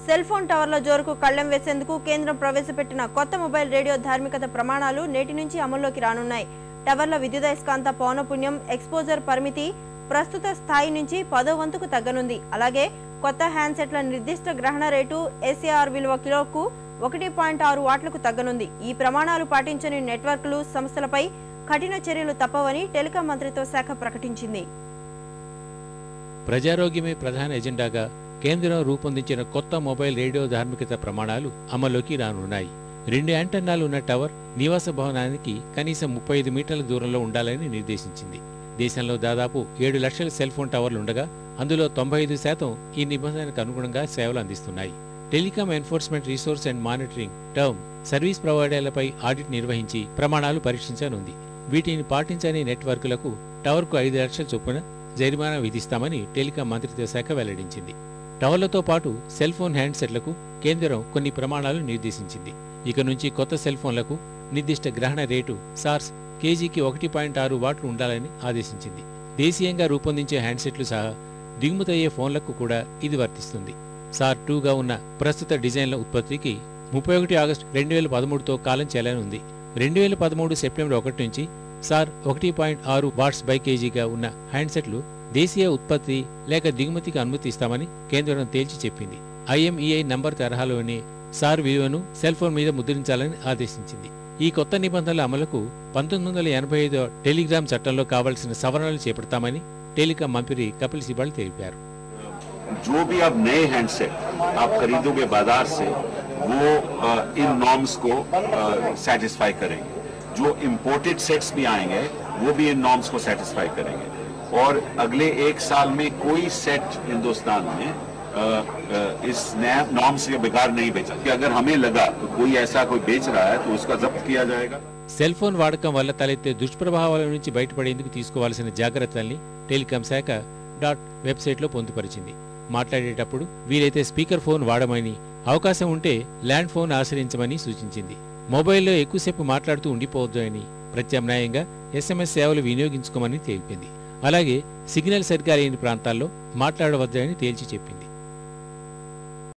Cell phone టవర్ల జోరుకు కళ్లెం వేసేందుకు కేంద్రం ప్రవేశపెట్టిన కొత్త మొబైల్ రేడియో ధార్మికత ప్రమాణాలు నేటి నుంచి అమల్లోకి రానున్నాయి. టవర్ల విద్యుదయస్కాంత పౌనపుణ్యం ఎక్స్పోజర్ పరిమితి ప్రస్తుత స్థాయి నుంచి 10వ వంతుకు తగ్గనుంది. అలాగే కొత్త హ్యాండ్సెట్ల నిర్దిష్ట గ్రహణ రేటు ACR విలువ కిలోకు 1.6 వాట్లకు తగ్గనుంది. ఈ ప్రమాణాలు పాటించని నెట్వర్క్లు సంస్థలపై కఠిన చర్యలు తప్పవని టెలికాం మంత్రిత్వ శాఖ ప్రకటించింది. ప్రజారోగ్యమే ప్రధాన ఎజెండాగా కేంద్రం రూపొందించిన కొత్త మొబైల్ రేడియో ధార్మికత ప్రమాణాలు అమల్లోకి రానున్నాయి. 2 యాంటెన్నాలు ఉన్న టవర్ నివాస భవనానికి కనీసం 35 మీటర్ల దూరంలో ఉండాలని నిర్దేశించింది. దేశంలో దాదాపు 7 లక్షల సెల్ ఫోన్ టవర్లుండగా అందులో 95% ఈ నిబంధనకు అనుగుణంగా సేవలు అందిస్తున్నాయి. Telecom enforcement resource and monitoring term service ప్రొవైడర్లపై ఆడిట్ నిర్వహించి ప్రమాణాలు పరీక్షించనుంది. వీటిని పాటించని నెట్వర్క్లకు టవర్కు 5 లక్షల చొప్పున జరిమానా విధిస్తామని టెలికాం మంత్రిత్వ శాఖ వెల్లడించింది. టవర్లతో పాటు సెల్ ఫోన్ హ్యాండ్సెట్లకు కేంద్రం కొన్ని ప్రమాణాలు నిర్దేశించింది. ఇక నుంచి కొత్త సెల్ ఫోన్లకు నిర్దిష్ట గ్రహణ రేటు సార్స్ కేజీకి 1.6 వాట్లు ఉండాలని ఆదేశించింది. దేశీయంగా రూపొందించే హ్యాండ్సెట్లు సహా దిగుమతయ్యే ఫోన్లకు కూడా ఇది వర్తిస్తుంది. సార్ 2గా ఉన్న ప్రస్తుత డిజైన్ల ఉత్పత్తికి 31 ఆగస్టు 2013తో కాలం చెల్లనుంది. 2013 సెప్టెంబర్ 1 నుంచి సార్ 1.6 వాట్స్ బై కేజీగా ఉన్న హ్యాండ్సెట్లు దేశీయ ఉత్పత్తి లేక దిగుమతికి అనుమతి ఇస్తామని కేంద్రం తేల్చి చెప్పింది. IMEI నంబర్ తరహాలోనే సార్ విలువను సెల్ ఫోన్ మీద ముద్రించాలని ఆదేశించింది. ఈ కొత్త నిబంధనల అమలుకు 1985 టెలిగ్రామ్ చట్టంలో కావాల్సిన సవరణలు చేపడతామని టెలికాం మంత్రి కపిల్ సిబల్ తెలిపారు. जो भी अब नए हैंडसेट आप खरीदोगे बाजार से वो इन नॉर्म्स को सेटिस्फाई करेंगे. जो इम्पोर्टेड सेट्स भी आएंगे वो भी इन नॉर्म्स को सेटिस्फाई करेंगे और अगले 1 साल में कोई सेट हिंदुस्तान में इस नए नॉर्म्स के बेकार नहीं बेचा. कि अगर हमें लगा तो कोई ऐसा कोई बेच रहा है तो उसका जब्त किया जाएगा. సెల్ ఫోన్ వాడకం వల్ల తలెత్తే దుష్ప్రభావాల నుంచి బయటపడేందుకు తీసుకోవాల్సిన జాగ్రత్తల్ని టెలికాం శాఖ వెబ్సైట్లో పొందుపరిచింది. మాట్లాడేటప్పుడు వీలైతే స్పీకర్ ఫోన్ వాడమని, అవకాశం ఉంటే ల్యాండ్ ఫోన్ ఆశ్రయించమని సూచించింది. మొబైల్లో ఎక్కువసేపు మాట్లాడుతూ ఉండిపోవద్దు అని, ప్రత్యామ్నాయంగా SMS సేవలు వినియోగించుకోమని తెలిపింది. అలాగే సిగ్నల్ సరిగా లేని ప్రాంతాల్లో మాట్లాడవద్దని తేల్చి చెప్పింది.